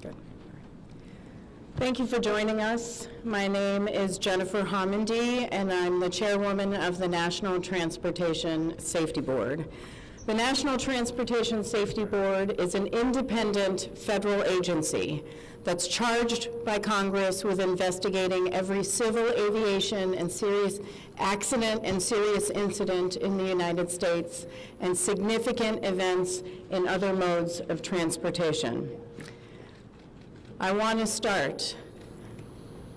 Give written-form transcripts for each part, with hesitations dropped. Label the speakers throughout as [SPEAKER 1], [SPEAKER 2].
[SPEAKER 1] Good. Thank you for joining us. My name is Jennifer Homendy, and I'm the chairwoman of the National Transportation Safety Board. The National Transportation Safety Board is an independent federal agency that's charged by Congress with investigating every civil aviation and serious accident and serious incident in the United States and significant events in other modes of transportation. I want to start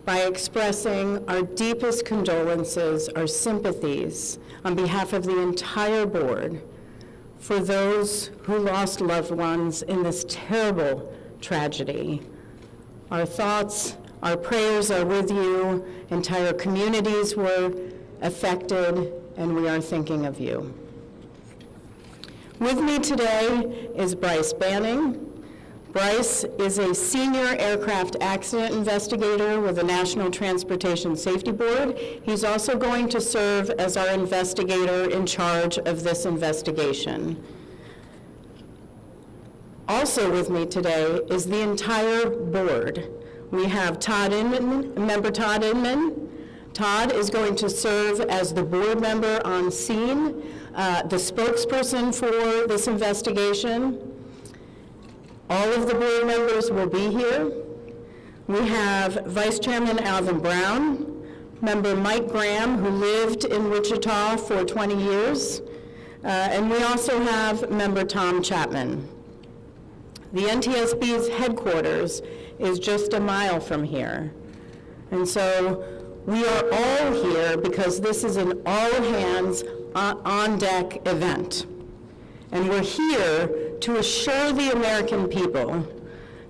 [SPEAKER 1] by expressing our deepest condolences, our sympathies on behalf of the entire board for those who lost loved ones in this terrible tragedy. Our thoughts, our prayers are with you. Entire communities were affected, and we are thinking of you. With me today is Bryce Banning. Bryce is a senior aircraft accident investigator with the National Transportation Safety Board. He's also going to serve as our investigator in charge of this investigation. Also with me today is the entire board. We have Todd Inman, member Todd Inman. Todd is going to serve as the board member on scene, the spokesperson for this investigation. All of the board members will be here. We have Vice Chairman Alvin Brown, member Mike Graham, who lived in Wichita for 20 years, and we also have member Tom Chapman. The NTSB's headquarters is just a mile from here. And so we are all here because this is an all-hands on-deck event. And we're here to assure the American people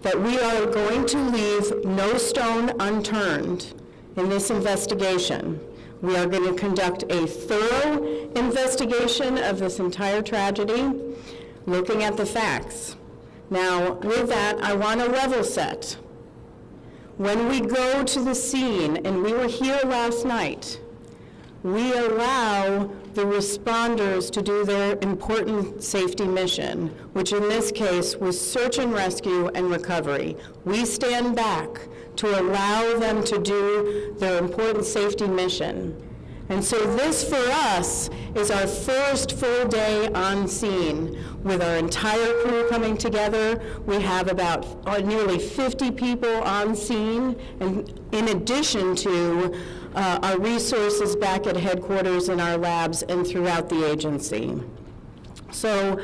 [SPEAKER 1] that we are going to leave no stone unturned in this investigation. We are going to conduct a thorough investigation of this entire tragedy, looking at the facts. Now, with that, I want to level set. When we go to the scene, and we were here last night, we allow the responders to do their important safety mission, which in this case was search and rescue and recovery. We stand back to allow them to do their important safety mission. And so this, for us, is our first full day on scene with our entire crew coming together. We have about nearly 50 people on scene, and in addition to our resources back at headquarters in our labs and throughout the agency. So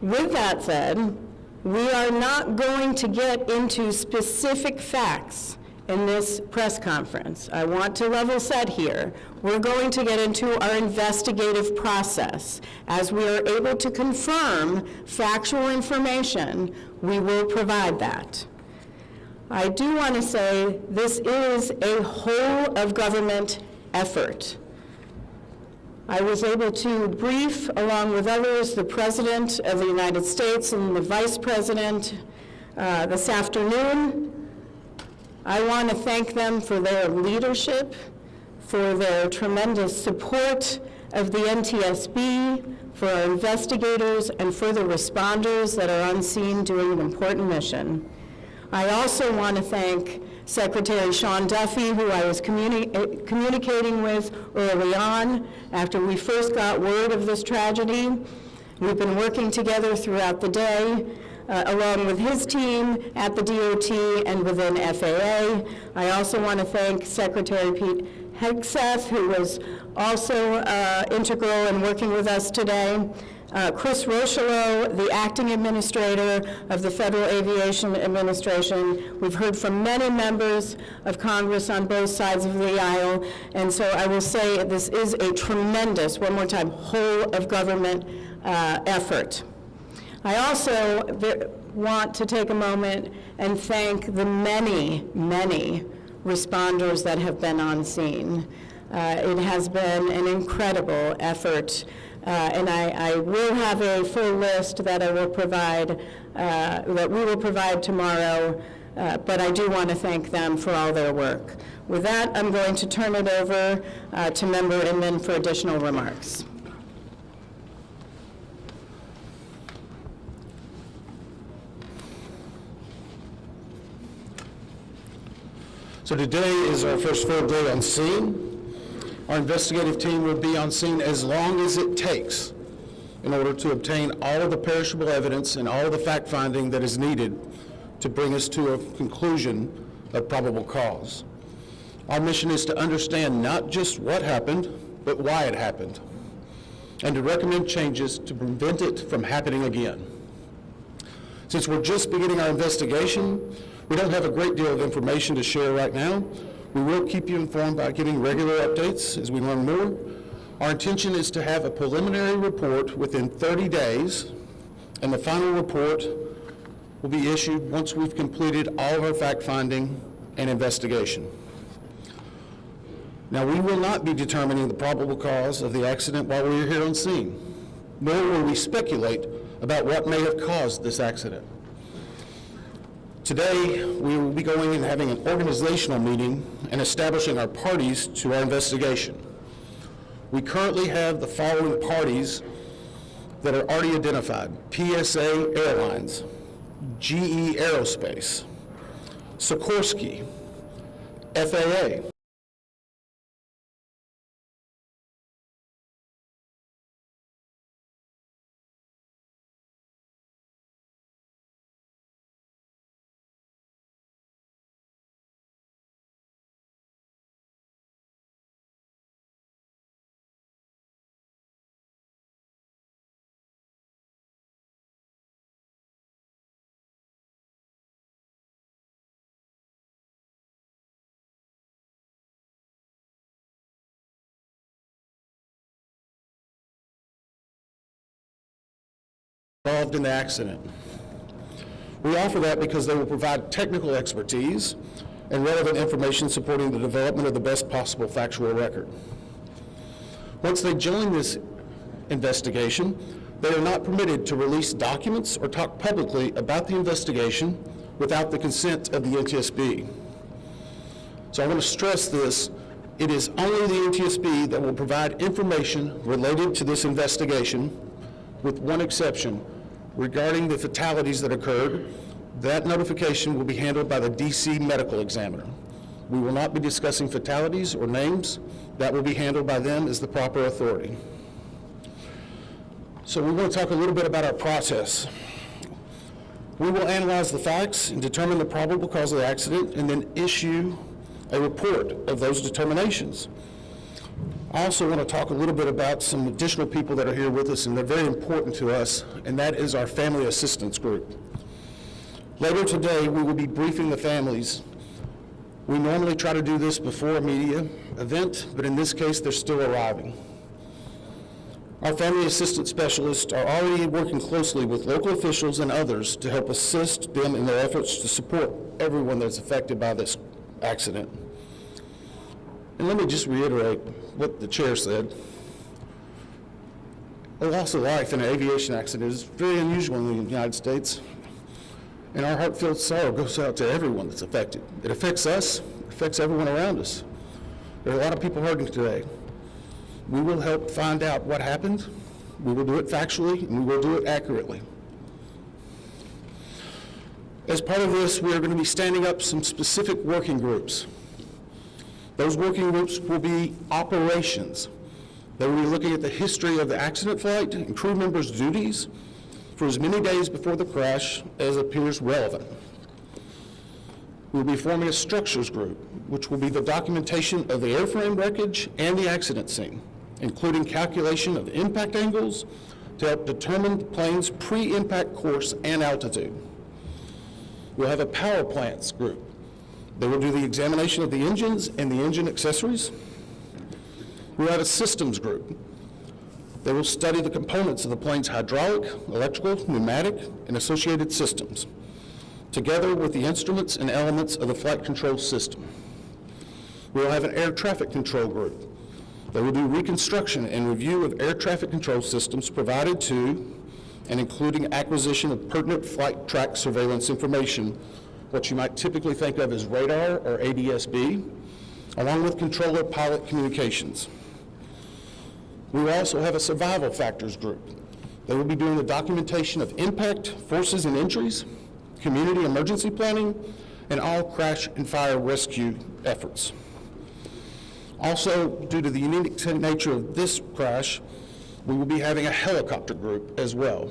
[SPEAKER 1] with that said, we are not going to get into specific facts in this press conference. I want to level set here. We're going to get into our investigative process. As we are able to confirm factual information, we will provide that. I do want to say this is a whole of government effort. I was able to brief, along with others, the President of the United States and the Vice President this afternoon. I want to thank them for their leadership, for their tremendous support of the NTSB, for our investigators, and for the responders that are on scene doing an important mission. I also want to thank Secretary Sean Duffy, who I was communicating with early on after we first got word of this tragedy. We've been working together throughout the day, along with his team at the DOT and within FAA. I also want to thank Secretary Pete Hegseth, who was also integral in working with us today. Chris Rocheleau, the acting administrator of the Federal Aviation Administration. We've heard from many members of Congress on both sides of the aisle, and so I will say this is a tremendous, one more time, whole of government effort. I also want to take a moment and thank the many, many responders that have been on scene. It has been an incredible effort, and I will have a full list that I will provide, that we will provide tomorrow, but I do want to thank them for all their work. With that, I'm going to turn it over to Member Inman for additional remarks.
[SPEAKER 2] So today is our first full day on scene. Our investigative team will be on scene as long as it takes in order to obtain all of the perishable evidence and all of the fact-finding that is needed to bring us to a conclusion of probable cause. Our mission is to understand not just what happened, but why it happened, and to recommend changes to prevent it from happening again. Since we're just beginning our investigation, we don't have a great deal of information to share right now. We will keep you informed by giving regular updates as we learn more. Our intention is to have a preliminary report within 30 days, and the final report will be issued once we've completed all of our fact-finding and investigation. Now, we will not be determining the probable cause of the accident while we're here on scene, nor will we speculate about what may have caused this accident. Today, we will be going and having an organizational meeting and establishing our parties to our investigation. We currently have the following parties that are already identified: PSA Airlines, GE Aerospace, Sikorsky, FAA, involved in the accident. We offer that because they will provide technical expertise and relevant information supporting the development of the best possible factual record. Once they join this investigation, they are not permitted to release documents or talk publicly about the investigation without the consent of the NTSB. So I want to stress this: it is only the NTSB that will provide information related to this investigation, with one exception. Regarding the fatalities that occurred, that notification will be handled by the D.C. medical examiner. We will not be discussing fatalities or names. That will be handled by them as the proper authority. So we want to talk a little bit about our process. We will analyze the facts and determine the probable cause of the accident, and then issue a report of those determinations. I also want to talk a little bit about some additional people that are here with us, and they're very important to us, and that is our family assistance group. Later today, we will be briefing the families. We normally try to do this before a media event, but in this case, they're still arriving. Our family assistance specialists are already working closely with local officials and others to help assist them in their efforts to support everyone that's affected by this accident. And let me just reiterate what the chair said. A loss of life in an aviation accident is very unusual in the United States, and our heartfelt sorrow goes out to everyone that's affected. It affects us, it affects everyone around us. There are a lot of people hurting today. We will help find out what happened. We will do it factually, and we will do it accurately. As part of this, we are going to be standing up some specific working groups. Those working groups will be operations. They will be looking at the history of the accident flight and crew members' duties for as many days before the crash as appears relevant. We'll be forming a structures group, which will be the documentation of the airframe wreckage and the accident scene, including calculation of impact angles to help determine the plane's pre-impact course and altitude. We'll have a power plants group. They will do the examination of the engines and the engine accessories. We'll have a systems group. They will study the components of the plane's hydraulic, electrical, pneumatic, and associated systems, together with the instruments and elements of the flight control system. We'll have an air traffic control group. They will do reconstruction and review of air traffic control systems provided to and including acquisition of pertinent flight track surveillance information, what you might typically think of as radar or ADS-B, along with controller pilot communications. We will also have a survival factors group. They will be doing the documentation of impact, forces and injuries, community emergency planning, and all crash and fire rescue efforts. Also, due to the unique nature of this crash, we will be having a helicopter group as well.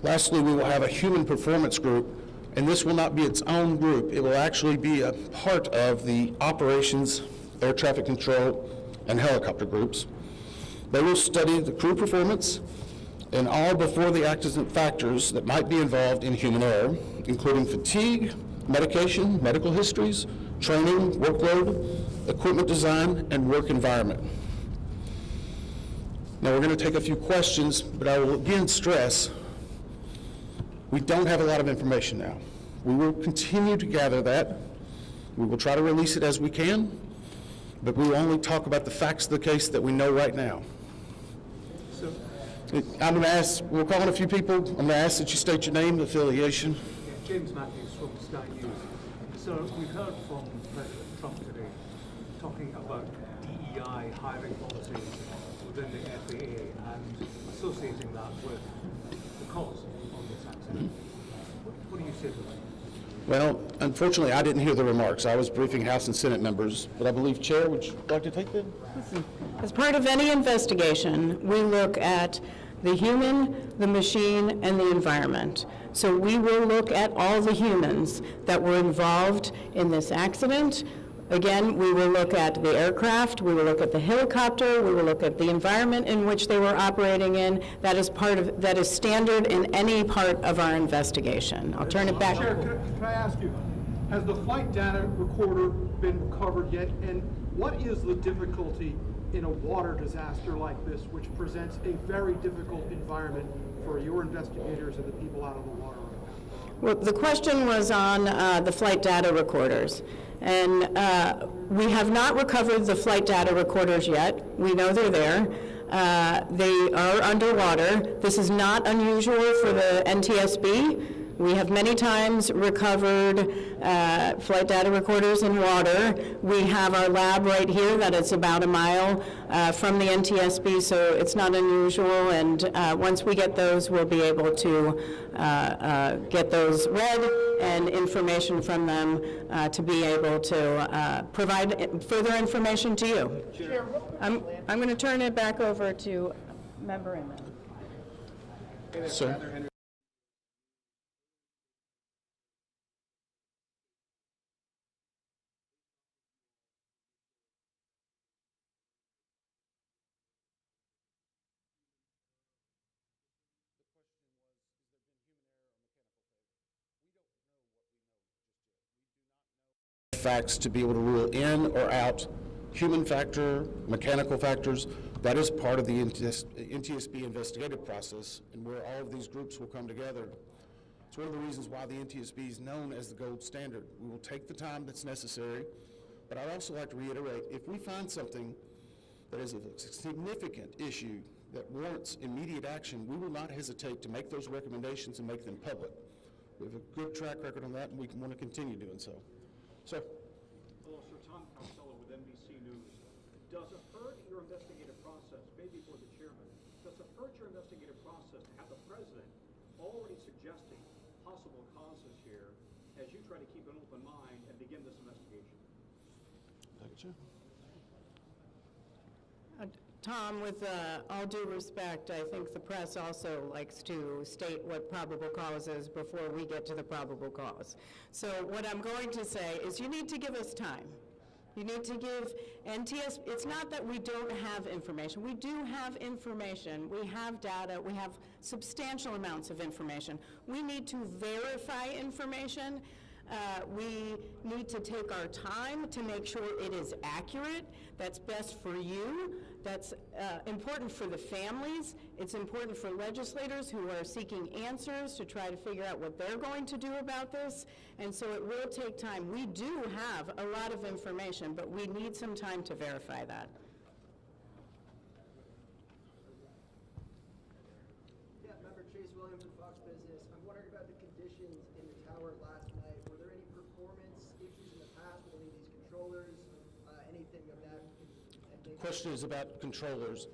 [SPEAKER 2] Lastly, we will have a human performance group, and this will not be its own group. It will actually be a part of the operations, air traffic control, and helicopter groups. They will study the crew performance and all before the accident factors that might be involved in human error, including fatigue, medication, medical histories, training, workload, equipment design, and work environment. Now we're going to take a few questions, but I will again stress, we don't have a lot of information now. We will continue to gather that. We will try to release it as we can, but we will only talk about the facts of the case that we know right now.
[SPEAKER 3] So,
[SPEAKER 2] I'm going to ask, we'll call on a few people. I'm going to ask that you state your name and affiliation.
[SPEAKER 3] yeah, James Matthews from Sky News. So we've heard from President Trump today talking about DEI hiring policies within the FAA and associating that with the cause of this accident. What do you say to that?
[SPEAKER 2] Well, unfortunately, I didn't hear the remarks. I was briefing House and Senate members, but I believe, Chair, would you like to take that?
[SPEAKER 1] As part of any investigation, we look at the human, the machine, and the environment. So we will look at all the humans that were involved in this accident. Again, we will look at the aircraft, we will look at the helicopter, we will look at the environment in which they were operating in. That is standard in any part of our investigation. I'll turn it back.
[SPEAKER 4] Chair, can I ask you, has the flight data recorder been recovered yet? And what is the difficulty in a water disaster like this, which presents a very difficult environment for your investigators and the people out on the water right now?
[SPEAKER 1] Well, the question was on the flight data recorders. And we have not recovered the flight data recorders yet. We know they're there. They are underwater. This is not unusual for the NTSB. We have many times recovered flight data recorders in water. We have our lab right here that is about a mile from the NTSB, so it's not unusual. And once we get those, we'll be able to get those read and information from them to be able to provide further information to you. I'm going to turn it back over to Member Inman.
[SPEAKER 2] Sir. Facts to be able to rule in or out human factor, mechanical factors. That is part of the NTSB investigative process, and where all of these groups will come together. It's one of the reasons why the NTSB is known as the gold standard. We will take the time that's necessary, but I'd also like to reiterate, if we find something that is a significant issue that warrants immediate action, we will not hesitate to make those recommendations and make them public. We have a good track record on that, and we want to continue doing so. Sir.
[SPEAKER 5] Hello, Sir. Tom Costello with NBC News. Does it hurt your investigative process, maybe for the chairman, does it hurt your investigative process to have the president already suggesting possible causes here as you try to keep an open mind and begin this investigation?
[SPEAKER 2] Thank you, Chair.
[SPEAKER 1] Tom, with all due respect, I think the press also likes to state what probable cause is before we get to the probable cause. So what I'm going to say is you need to give us time. You need to give NTSB, it's not that we don't have information. We do have information. We have data. We have substantial amounts of information. We need to verify information. We need to take our time to make sure it is accurate. That's best for you. That's important for the families. It's important for legislators who are seeking answers to try to figure out what they're going to do about this. And so it will take time. We do have a lot of information, but we need some time to verify that.
[SPEAKER 6] Yeah, Member Chase Williams from Fox Business. I'm wondering about the conditions in the tower last night. Were there any performance issues in the past with any of these controllers? Anything of that?
[SPEAKER 2] The question is about controllers.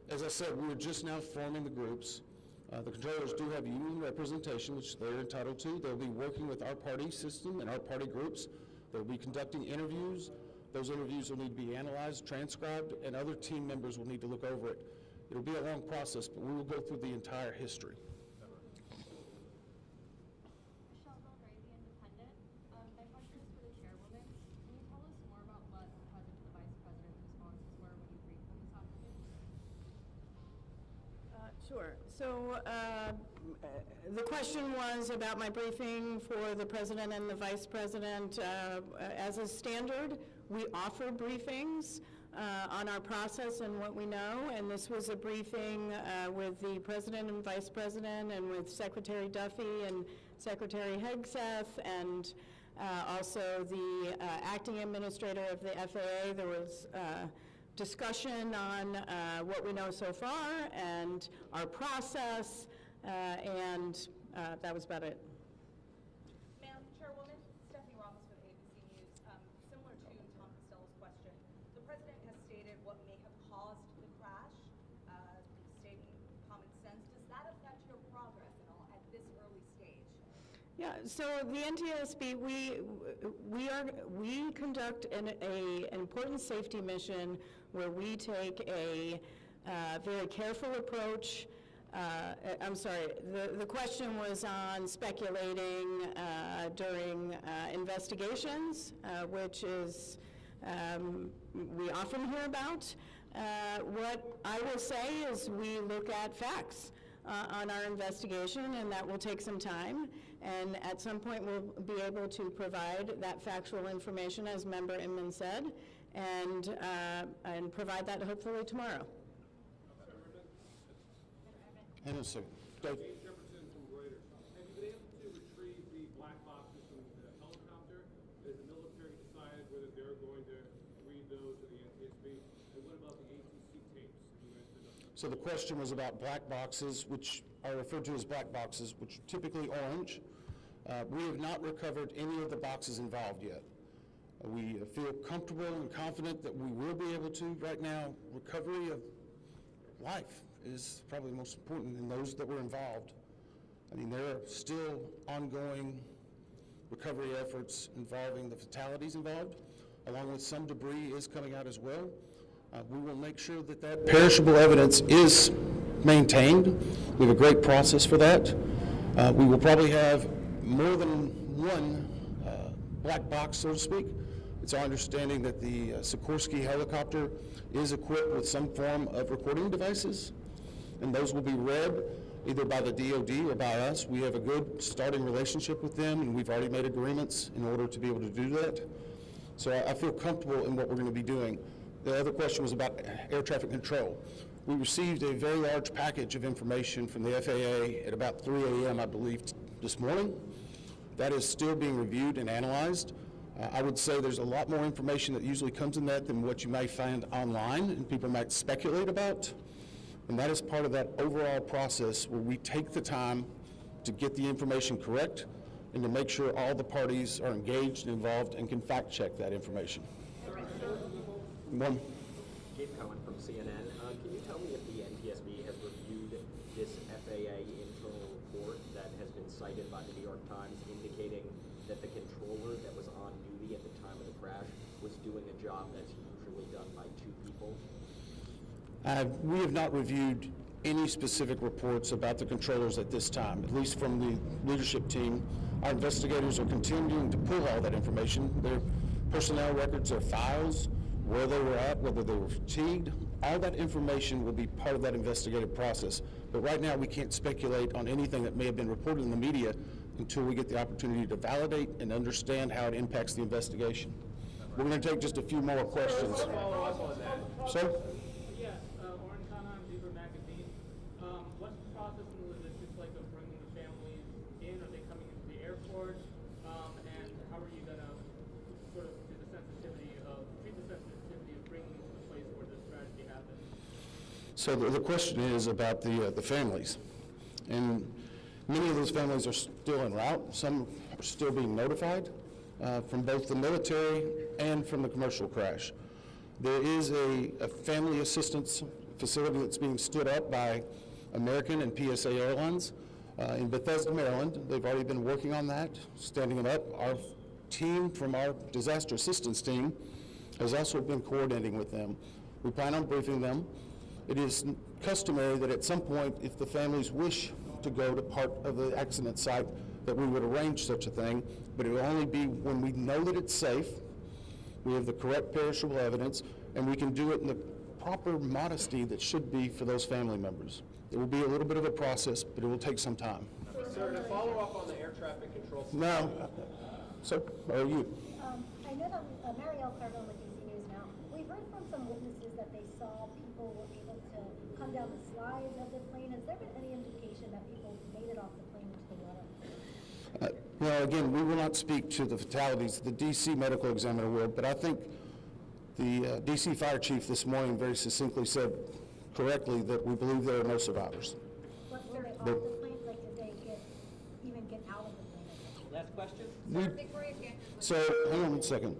[SPEAKER 2] As I said, we are just now forming the groups. The controllers do have union representation, which they're entitled to. They'll be working with our party system and our party groups. They'll be conducting interviews. Those interviews will need to be analyzed, transcribed, and other team members will need to look over it. It'll be a long process, but we will go through the entire history.
[SPEAKER 7] My question is for the chairwoman. Can you tell us more about what the president and the vice president's responses were when you briefed them this afternoon?
[SPEAKER 1] Sure. So the question was about my briefing for the president and the vice president. As a standard, we offer briefings on our process and what we know, and this was a briefing with the president and vice president and with Secretary Duffy and Secretary Hegseth and also the acting administrator of the FAA. There was discussion on what we know so far and our process, and that was about it.
[SPEAKER 7] Madam Chairwoman, Stephanie Ramos with ABC News. Similar to Tom Costello's question, the president has stated what may have caused the crash, stating common sense. Does that affect your progress at all at this early stage?
[SPEAKER 1] Yeah, so the NTSB, we conduct an important safety mission where we take a very careful approach. I'm sorry, the question was on speculating during investigations, which is we often hear about. What I will say is we look at facts on our investigation, and that will take some time. And at some point, we'll be able to provide that factual information, as Member Inman said, and provide that hopefully tomorrow.
[SPEAKER 2] Hang on a second. Dave.
[SPEAKER 8] James Jefferson from Reuters. Have you been able to retrieve the black boxes from the helicopter? Has the military decided whether they're going to read those or the NTSB? And what about the ATC tapes?
[SPEAKER 2] So the question was about black boxes, which are referred to as black boxes, which are typically orange. We have not recovered any of the boxes involved yet. We feel comfortable and confident that we will be able to. Right now, recovery of life is probably most important in those that were involved. I mean, there are still ongoing recovery efforts involving the fatalities involved, along with some debris is coming out as well. We will make sure that that perishable evidence is maintained. We have a great process for that. We will probably have more than one black box, so to speak. It's our understanding that the Sikorsky helicopter is equipped with some form of recording devices, and those will be read either by the DoD or by us. We have a good starting relationship with them, and we've already made agreements in order to be able to do that. So I feel comfortable in what we're going to be doing. The other question was about air traffic control. We received a very large package of information from the FAA at about 3 a.m., I believe, this morning. That is still being reviewed and analyzed. I would say there's a lot more information that usually comes in that than what you may find online and people might speculate about. And that is part of that overall process where we take the time to get the information correct and to make sure all the parties are engaged and involved and can fact check that information. One.
[SPEAKER 9] Gabe Cohen from CNN. Can you tell me if the NTSB has reviewed this FAA internal report that has been cited by the New York Times indicating that the controller that was on duty at the time of the crash was doing a job that's usually done by two people?
[SPEAKER 2] We have not reviewed any specific reports about the controllers at this time, at least from the leadership team. Our investigators are continuing to pull all that information, their personnel records, their files, where they were at, whether they were fatigued. All that information will be part of that investigative process. But right now, we can't speculate on anything that may have been reported in the media until we get the opportunity to validate and understand how it impacts the investigation. We're going to take just a few more questions.
[SPEAKER 8] Follow up on that.
[SPEAKER 2] Sir?
[SPEAKER 8] Yes, Oren Kanan, Zebra Magazine. What's the process and logistics like of bringing the families in? Are they coming into the airport? And how are you going to sort of do the sensitivity of bringing them to the place where this tragedy happened?
[SPEAKER 2] So the question is about the families. And many of those families are still en route. Some are still being notified from both the military and from the commercial crash. There is a family assistance facility that's being stood up by American and PSA Airlines in Bethesda, Maryland. They've already been working on that, standing it up. Our team from our disaster assistance team has also been coordinating with them. We plan on briefing them. It is customary that at some point, if the families wish to go to part of the accident site, that we would arrange such a thing, but it will only be when we know that it's safe, we have the correct perishable evidence, and we can do it in the proper modesty that should be for those family members. It will be a little bit of a process, but it will take some time.
[SPEAKER 10] Sir, to follow up on the air traffic control system.
[SPEAKER 2] Now, so, are you?
[SPEAKER 11] I know that Marielle Carville with DC News now. We've heard from some witnesses that they saw people were able to come down the slides of the plane. Has there been any indication that people made it off the plane into the water?
[SPEAKER 2] Well, again, we will not speak to the fatalities. The D.C. medical examiner will, but I think the D.C. fire chief this morning very succinctly said correctly that we believe there are no survivors.
[SPEAKER 11] But were they off the plane? Like, did they even get out of the plane?
[SPEAKER 10] Last question?
[SPEAKER 2] So, hang on one second.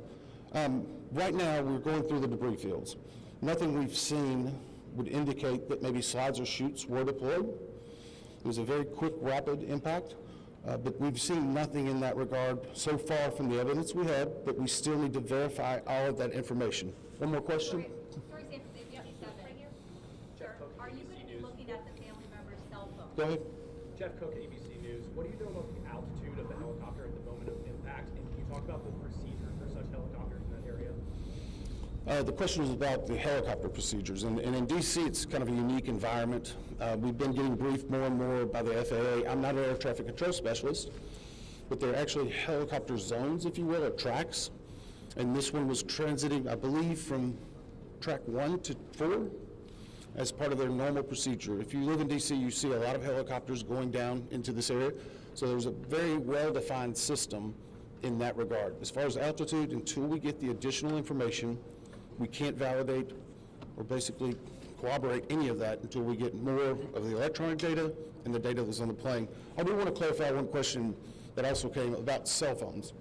[SPEAKER 2] Right now, we're going through the debris fields. Nothing we've seen would indicate that maybe slides or chutes were deployed. It was a very quick, rapid impact, but we've seen nothing in that regard so far from the evidence we had, but we still need to verify all of that information. One more question?
[SPEAKER 7] For example, right here. Sure. Are you going to be looking at the family member's cell phone?
[SPEAKER 2] Go ahead.
[SPEAKER 10] Jeff Cook, ABC News. What do you know about the altitude of the helicopter at the moment of impact? And can you talk about the procedure for such helicopters in that area?
[SPEAKER 2] The question was about the helicopter procedures, and in D.C. it's kind of a unique environment. We've been getting briefed more and more by the FAA. I'm not an air traffic control specialist, but they're actually helicopter zones, if you will, or tracks. And this one was transiting, I believe, from track 1 to 4 as part of their normal procedure. If you live in D.C., you see a lot of helicopters going down into this area, so there's a very well-defined system in that regard. As far as altitude, until we get the additional information, we can't validate or basically corroborate any of that until we get more of the electronic data and the data that's on the plane. I do want to clarify one question that also came about cell phones.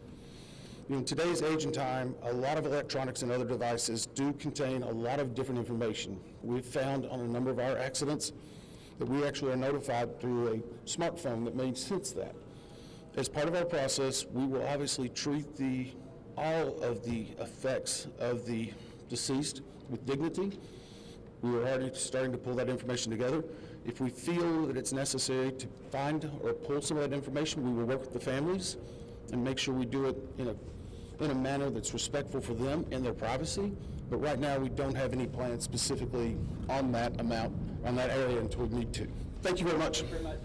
[SPEAKER 2] In today's age and time, a lot of electronics and other devices do contain a lot of different information. We've found on a number of our accidents that we actually are notified through a smartphone that may sense that. As part of our process, we will obviously treat all of the effects of the deceased with dignity. We are already starting to pull that information together. If we feel that it's necessary to find or pull some of that information, we will work with the families and make sure we do it in a manner that's respectful for them and their privacy. But right now, we don't have any plans specifically on that amount, on that area until we need to. Thank you very much.
[SPEAKER 10] Thank you very much.